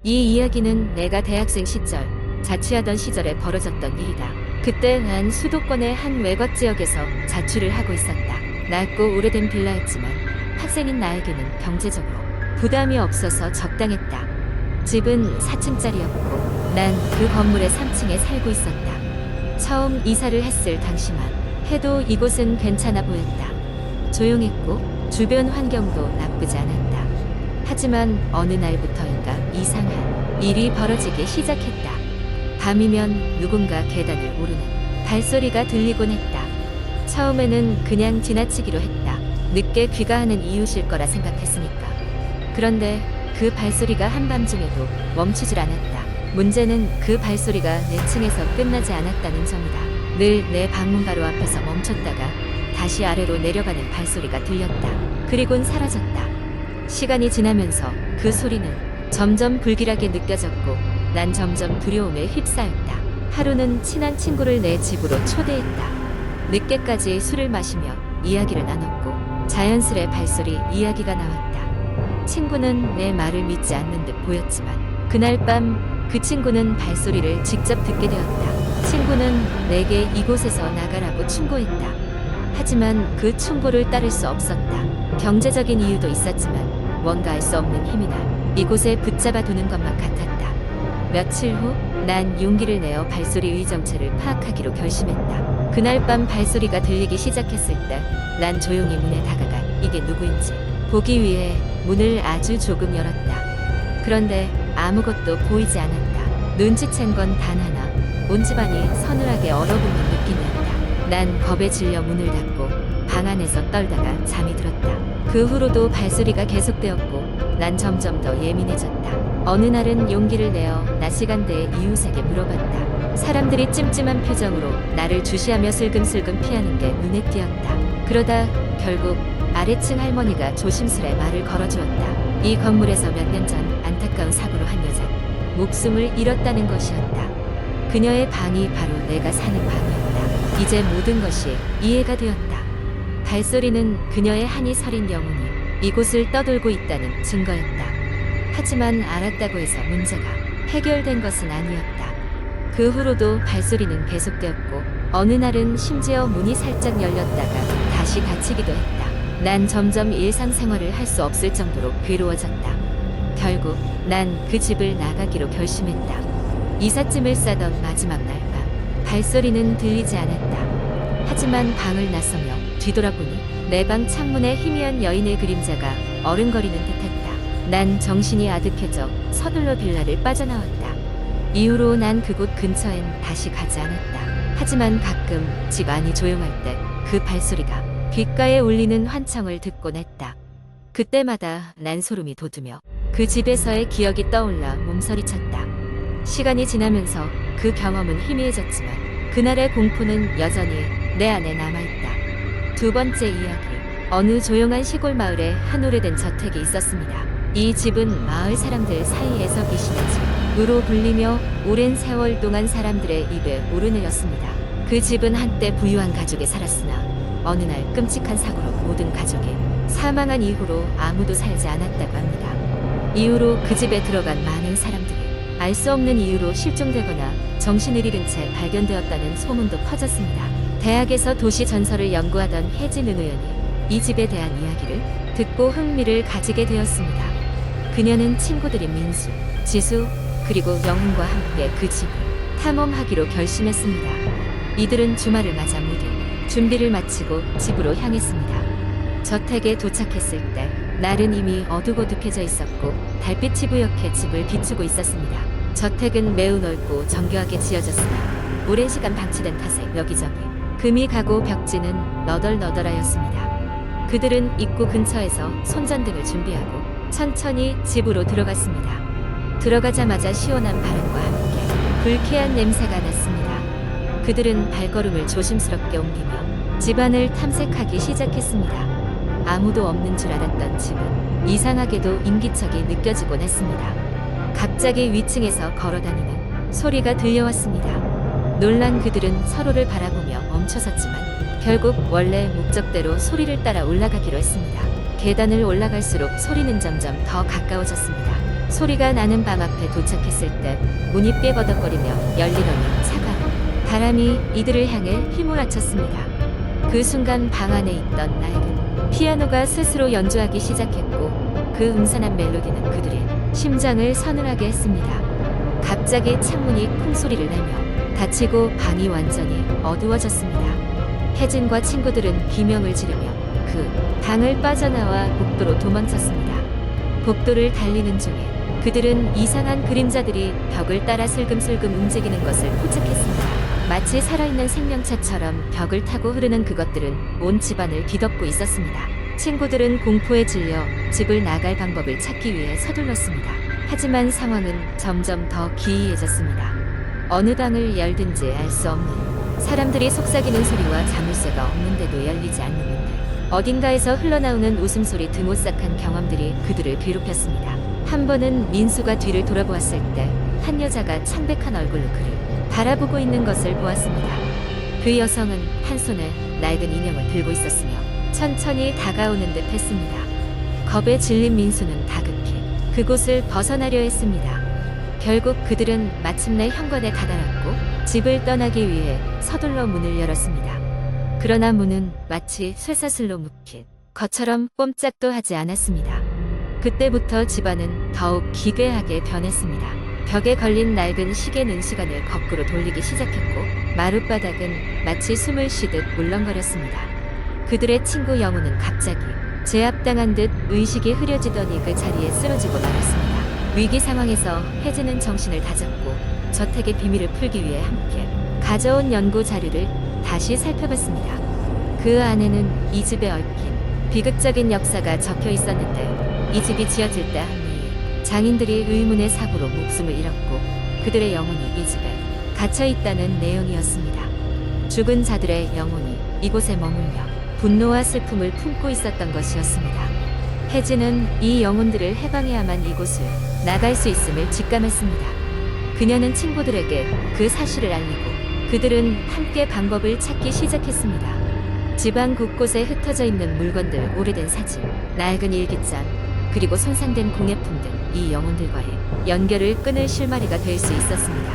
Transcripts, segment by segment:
이 이야기는 내가 대학생 시절, 자취하던 시절에 벌어졌던 일이다. 그때 난 수도권의 한 외곽 지역에서 자취를 하고 있었다. 낡고 오래된 빌라였지만 학생인 나에게는 경제적으로 부담이 없어서 적당했다. 집은 4층짜리였고 난 그 건물의 3층에 살고 있었다. 처음 이사를 했을 당시만 해도 이곳은 괜찮아 보였다. 조용했고 주변 환경도 나쁘지 않았다. 하지만 어느 날부터인가 이상한 일이 벌어지기 시작했다. 밤이면 누군가 계단을 오르는 발소리가 들리곤 했다. 처음에는 그냥 지나치기로 했다. 늦게 귀가하는 이웃일 거라 생각했으니까. 그런데 그 발소리가 한밤중에도 멈추질 않았다. 문제는 그 발소리가 내 층에서 끝나지 않았다는 점이다. 늘 내 방문 바로 앞에서 멈췄다가 다시 아래로 내려가는 발소리가 들렸다. 그리곤 사라졌다. 시간이 지나면서 그 소리는 점점 불길하게 느껴졌고 난 점점 두려움에 휩싸였다. 하루는 친한 친구를 내 집으로 초대했다. 늦게까지 술을 마시며 이야기를 나눴고 자연스레 발소리 이야기가 나왔다. 친구는 내 말을 믿지 않는 듯 보였지만 그날 밤 그 친구는 발소리를 직접 듣게 되었다. 친구는 내게 이곳에서 나가라고 충고했다. 하지만 그 충고를 따를 수 없었다. 경제적인 이유도 있었지만 뭔가 알 수 없는 힘이 나 이곳에 붙잡아 두는 것만 같았다. 며칠 후 난 용기를 내어 발소리 의정체를 파악하기로 결심했다. 그날 밤 발소리가 들리기 시작했을 때 난 조용히 문에 다가가 이게 누구인지 보기 위해 문을 아주 조금 열었다. 그런데 아무것도 보이지 않았다. 눈치챈 건 단 하나. 온 집안이 서늘하게 얼어붙는 느낌이었다. 난 겁에 질려 문을 닫고 방 안에서 떨다가 잠이 들었다. 그 후로도 발소리가 계속되었고 난 점점 더 예민해졌다. 어느 날은 용기를 내어 낮 시간대에 이웃에게 물어봤다. 사람들이 찜찜한 표정으로 나를 주시하며 슬금슬금 피하는 게 눈에 띄었다. 그러다 결국 아래층 할머니가 조심스레 말을 걸어주었다. 이 건물에서 몇 년 전 안타까운 사고로 한 여자 목숨을 잃었다는 것이었다. 그녀의 방이 바로 내가 사는 방이었다. 이제 모든 것이 이해가 되었다. 발소리는 그녀의 한이 서린 영혼이 이곳을 떠돌고 있다는 증거였다. 하지만 알았다고 해서 문제가 해결된 것은 아니었다. 그 후로도 발소리는 계속되었고 어느 날은 심지어 문이 살짝 열렸다가 다시 닫히기도 했다. 난 점점 일상생활을 할 수 없을 정도로 괴로워졌다. 결국 난 그 집을 나가기로 결심했다. 이삿짐을 싸던 마지막 날 밤 발소리는 들리지 않았다. 하지만 방을 나서며 뒤돌아보니 내 방 창문에 희미한 여인의 그림자가 어른거리는 듯했다. 난 정신이 아득해져 서둘러 빌라를 빠져나왔다. 이후로 난 그곳 근처엔 다시 가지 않았다. 하지만 가끔 집 안이 조용할 때 그 발소리가 귓가에 울리는 환청을 듣곤 했다. 그때마다 난 소름이 돋으며 그 집에서의 기억이 떠올라 몸서리쳤다. 시간이 지나면서 그 경험은 희미해졌지만 그날의 공포는 여전히 내 안에 남아있다. 두 번째 이야기. 어느 조용한 시골 마을에 한 오래된 저택이 있었습니다. 이 집은 마을 사람들 사이에서 계시는 집으로 불리며 오랜 세월 동안 사람들의 입에 오르내렸습니다. 그 집은 한때 부유한 가족이 살았으나 어느 날 끔찍한 사고로 모든 가족이 사망한 이후로 아무도 살지 않았다고 합니다. 이후로 그 집에 들어간 많은 사람들이 알 수 없는 이유로 실종되거나 정신을 잃은 채 발견되었다는 소문도 퍼졌습니다. 대학에서 도시 전설을 연구하던 혜진 의원이 이 집에 대한 이야기를 듣고 흥미를 가지게 되었습니다. 그녀는 친구들인 민수, 지수, 그리고 영훈과 함께 그 집을 탐험하기로 결심했습니다. 이들은 주말을 맞아 모두 준비를 마치고 집으로 향했습니다. 저택에 도착했을 때 날은 이미 어둑어둑해져 있었고 달빛이 부옇게 집을 비추고 있었습니다. 저택은 매우 넓고 정교하게 지어졌으나 오랜 시간 방치된 탓에 여기저기 금이 가고 벽지는 너덜너덜하였습니다. 그들은 입구 근처에서 손전등을 준비하고 천천히 집으로 들어갔습니다. 들어가자마자 시원한 바람과 함께 불쾌한 냄새가 났습니다. 그들은 발걸음을 조심스럽게 옮기며 집안을 탐색하기 시작했습니다. 아무도 없는 줄 알았던 집은 이상하게도 인기척이 느껴지곤 했습니다. 갑자기 위층에서 걸어다니는 소리가 들려왔습니다. 놀란 그들은 서로를 바라보며 멈춰섰지만 결국 원래 목적대로 소리를 따라 올라가기로 했습니다. 계단을 올라갈수록 소리는 점점 더 가까워졌습니다. 소리가 나는 방 앞에 도착했을 때 문이 삐거덕거리며 열리더니 차가운 바람이 이들을 향해 휘몰아쳤습니다. 그 순간 방 안에 있던 낡은 피아노가 스스로 연주하기 시작했고 그 음산한 멜로디는 그들의 심장을 서늘하게 했습니다. 갑자기 창문이 쿵 소리를 내며 닫히고 방이 완전히 어두워졌습니다. 혜진과 친구들은 비명을 지르며 그 방을 빠져나와 복도로 도망쳤습니다. 복도를 달리는 중에 그들은 이상한 그림자들이 벽을 따라 슬금슬금 움직이는 것을 포착했습니다. 마치 살아있는 생명체처럼 벽을 타고 흐르는 그것들은 온 집안을 뒤덮고 있었습니다. 친구들은 공포에 질려 집을 나갈 방법을 찾기 위해 서둘렀습니다. 하지만 상황은 점점 더 기이해졌습니다. 어느 방을 열든지 알 수 없는 사람들이 속삭이는 소리와 자물쇠가 없는데도 열리지 않는 문들, 어딘가에서 흘러나오는 웃음소리 등 오싹한 경험들이 그들을 괴롭혔습니다. 한 번은 민수가 뒤를 돌아보았을 때 한 여자가 창백한 얼굴로 그를 바라보고 있는 것을 보았습니다. 그 여성은 한 손에 낡은 인형을 들고 있었으며 천천히 다가오는 듯 했습니다. 겁에 질린 민수는 다급히 그곳을 벗어나려 했습니다. 결국 그들은 마침내 현관에 다다랐고 집을 떠나기 위해 서둘러 문을 열었습니다. 그러나 문은 마치 쇠사슬로 묶인 것처럼 꼼짝도 하지 않았습니다. 그때부터 집안은 더욱 기괴하게 변했습니다. 벽에 걸린 낡은 시계는 시간을 거꾸로 돌리기 시작했고 마룻바닥은 마치 숨을 쉬듯 물렁거렸습니다. 그들의 친구 영우는 갑자기 제압당한 듯 의식이 흐려지더니 그 자리에 쓰러지고 말았습니다. 위기 상황에서 혜진은 정신을 다잡고 저택의 비밀을 풀기 위해 함께 가져온 연구 자료를 다시 살펴봤습니다. 그 안에는 이 집에 얽힌 비극적인 역사가 적혀 있었는데 이 집이 지어질 때 한 장인들이 의문의 사고로 목숨을 잃었고 그들의 영혼이 이 집에 갇혀 있다는 내용이었습니다. 죽은 자들의 영혼이 이곳에 머물며 분노와 슬픔을 품고 있었던 것이었습니다. 혜진은 이 영혼들을 해방해야만 이곳을 나갈 수 있음을 직감했습니다. 그녀는 친구들에게 그 사실을 알리고 그들은 함께 방법을 찾기 시작했습니다. 집안 곳곳에 흩어져 있는 물건들, 오래된 사진, 낡은 일기장, 그리고 손상된 공예품 등 이 영혼들과의 연결을 끊을 실마리가 될 수 있었습니다.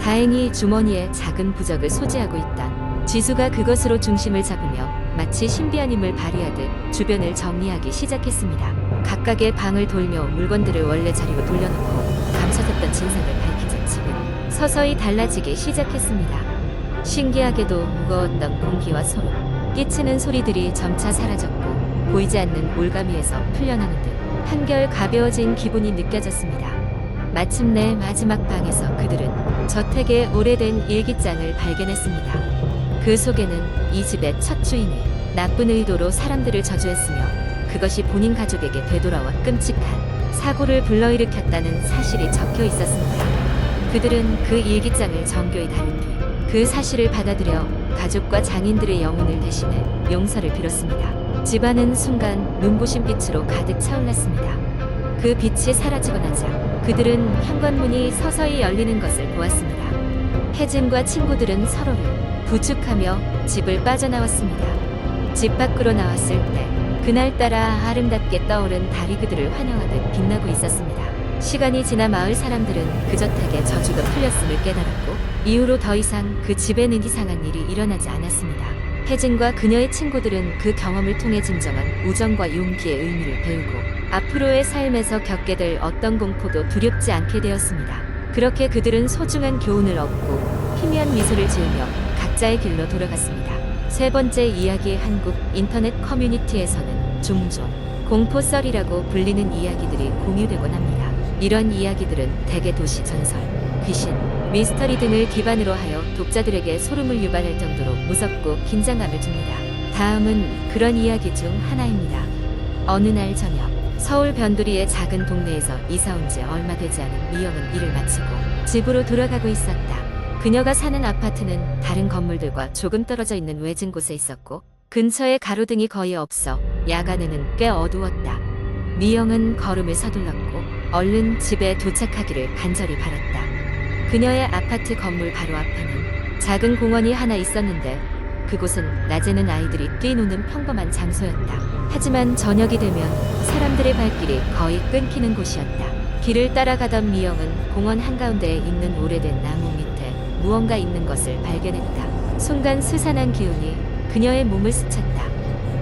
다행히 주머니에 작은 부적을 소지하고 있던 지수가 그것으로 중심을 잡으며 마치 신비한 힘을 발휘하듯 주변을 정리하기 시작했습니다. 각각의 방을 돌며 물건들을 원래 자리로 돌려놓고 감춰졌던 진상을 밝히자 집은 서서히 달라지기 시작했습니다. 신기하게도 무거웠던 공기와 소름, 끼치는 소리들이 점차 사라졌고 보이지 않는 올가미에서 풀려나는 듯 한결 가벼워진 기분이 느껴졌습니다. 마침내 마지막 방에서 그들은 저택의 오래된 일기장을 발견했습니다. 그 속에는 이 집의 첫 주인이 나쁜 의도로 사람들을 저주했으며 그것이 본인 가족에게 되돌아와 끔찍한 사고를 불러일으켰다는 사실이 적혀 있었습니다. 그들은 그 일기장을 정교히 다룬 뒤 그 사실을 받아들여 가족과 장인들의 영혼을 대신해 용서를 빌었습니다. 집안은 순간 눈부신 빛으로 가득 차올랐습니다. 그 빛이 사라지고 나자 그들은 현관문이 서서히 열리는 것을 보았습니다. 혜진과 친구들은 서로를 부축하며 집을 빠져나왔습니다. 집 밖으로 나왔을 때 그날따라 아름답게 떠오른 달이 그들을 환영하듯 빛나고 있었습니다. 시간이 지나 마을 사람들은 그 저택의 저주가 풀렸음을 깨달았고 이후로 더 이상 그 집에는 이상한 일이 일어나지 않았습니다. 혜진과 그녀의 친구들은 그 경험을 통해 진정한 우정과 용기의 의미를 배우고 앞으로의 삶에서 겪게 될 어떤 공포도 두렵지 않게 되었습니다. 그렇게 그들은 소중한 교훈을 얻고 희미한 미소를 지으며 각자의 길로 돌아갔습니다. 세 번째 이야기. 한국 인터넷 커뮤니티에서는 종종 공포썰이라고 불리는 이야기들이 공유되곤 합니다. 이런 이야기들은 대개 도시 전설, 귀신, 미스터리 등을 기반으로 하여 독자들에게 소름을 유발할 정도로 무섭고 긴장감을 줍니다. 다음은 그런 이야기 중 하나입니다. 어느 날 저녁, 서울 변두리의 작은 동네에서 이사 온 지 얼마 되지 않은 미영은 일을 마치고 집으로 돌아가고 있었다. 그녀가 사는 아파트는 다른 건물들과 조금 떨어져 있는 외진 곳에 있었고 근처에 가로등이 거의 없어 야간에는 꽤 어두웠다. 미영은 걸음을 서둘렀고 얼른 집에 도착하기를 간절히 바랐다. 그녀의 아파트 건물 바로 앞에는 작은 공원이 하나 있었는데 그곳은 낮에는 아이들이 뛰노는 평범한 장소였다. 하지만 저녁이 되면 사람들의 발길이 거의 끊기는 곳이었다. 길을 따라가던 미영은 공원 한가운데에 있는 오래된 나무 밑에 무언가 있는 것을 발견했다. 순간 스산한 기운이 그녀의 몸을 스쳤다.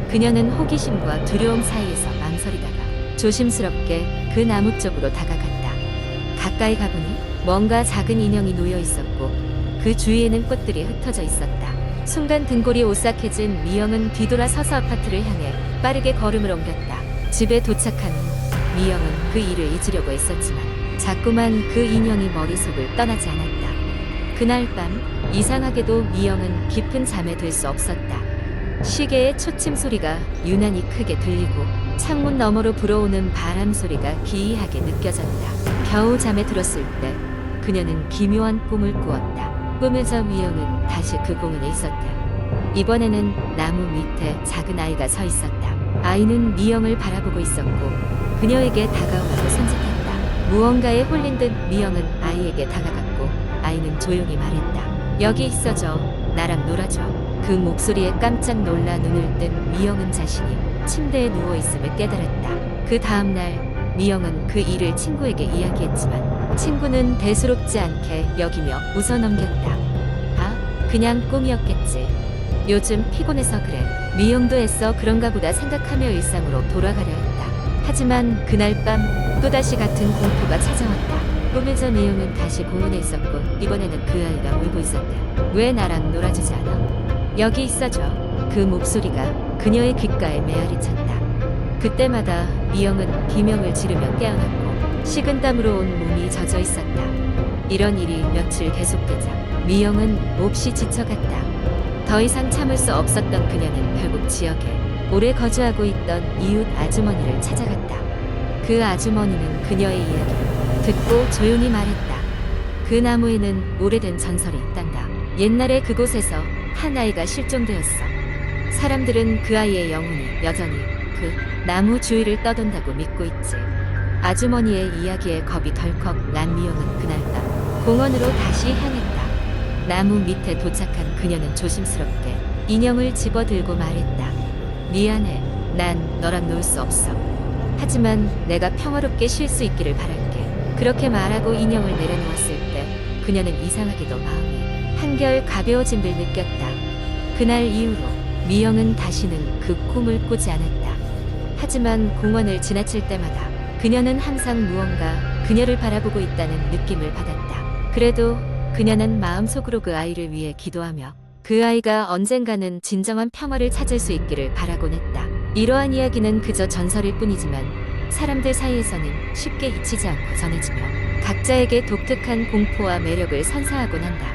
그녀는 호기심과 두려움 사이에서 망설이다가 조심스럽게 그 나무 쪽으로 다가갔다. 가까이 가보니 뭔가 작은 인형이 놓여 있었고 그 주위에는 꽃들이 흩어져 있었다. 순간 등골이 오싹해진 미영은 뒤돌아 서서 아파트를 향해 빠르게 걸음을 옮겼다. 집에 도착한 후 미영은 그 일을 잊으려고 애썼지만 자꾸만 그 인형이 머릿속을 떠나지 않았다. 그날 밤 이상하게도 미영은 깊은 잠에 들 수 없었다. 시계의 초침 소리가 유난히 크게 들리고 창문 너머로 불어오는 바람 소리가 기이하게 느껴졌다. 겨우 잠에 들었을 때 그녀는 기묘한 꿈을 꾸었다. 꿈에서 미영은 다시 그 공원에 있었다. 이번에는 나무 밑에 작은 아이가 서 있었다. 아이는 미영을 바라보고 있었고 그녀에게 다가오라고 손짓했다. 무언가에 홀린 듯 미영은 아이에게 다가갔고 아이는 조용히 말했다. 여기 있어줘. 나랑 놀아줘. 그 목소리에 깜짝 놀라 눈을 뜬 미영은 자신이 침대에 누워있음을 깨달았다. 그 다음날 미영은 그 일을 친구에게 이야기했지만 친구는 대수롭지 않게 여기며 웃어넘겼다. 아, 그냥 꿈이었겠지. 요즘 피곤해서 그래. 미영도 애써 그런가 보다 생각하며 일상으로 돌아가려 했다. 하지만 그날 밤 또다시 같은 공포가 찾아왔다. 꿈에서 미영은 다시 공원에 있었고 이번에는 그 아이가 울고 있었다. 왜 나랑 놀아주지 않아? 여기 있어줘. 그 목소리가 그녀의 귓가에 메아리 쳤다. 그때마다 미영은 비명을 지르며 깨어났고 식은땀으로 온 몸이 젖어 있었다. 이런 일이 며칠 계속되자 미영은 몹시 지쳐갔다. 더 이상 참을 수 없었던 그녀는 결국 지역에 오래 거주하고 있던 이웃 아주머니를 찾아갔다. 그 아주머니는 그녀의 이야기를 듣고 조용히 말했다. 그 나무에는 오래된 전설이 있단다. 옛날에 그곳에서 한 아이가 실종되었어. 사람들은 그 아이의 영혼이 여전히 그 나무 주위를 떠돈다고 믿고 있지. 아주머니의 이야기에 겁이 덜컥 난 미영은 그날 밤 공원으로 다시 향했다. 나무 밑에 도착한 그녀는 조심스럽게 인형을 집어들고 말했다. 미안해. 난 너랑 놀 수 없어. 하지만 내가 평화롭게 쉴 수 있기를 바랄게. 그렇게 말하고 인형을 내려놓았을 때 그녀는 이상하게도 마음이 한결 가벼워진 듯 느꼈다. 그날 이후로 미영은 다시는 그 꿈을 꾸지 않았다. 하지만 공원을 지나칠 때마다 그녀는 항상 무언가 그녀를 바라보고 있다는 느낌을 받았다. 그래도 그녀는 마음속으로 그 아이를 위해 기도하며 그 아이가 언젠가는 진정한 평화를 찾을 수 있기를 바라곤 했다. 이러한 이야기는 그저 전설일 뿐이지만 사람들 사이에서는 쉽게 잊히지 않고 전해지며 각자에게 독특한 공포와 매력을 선사하곤 한다.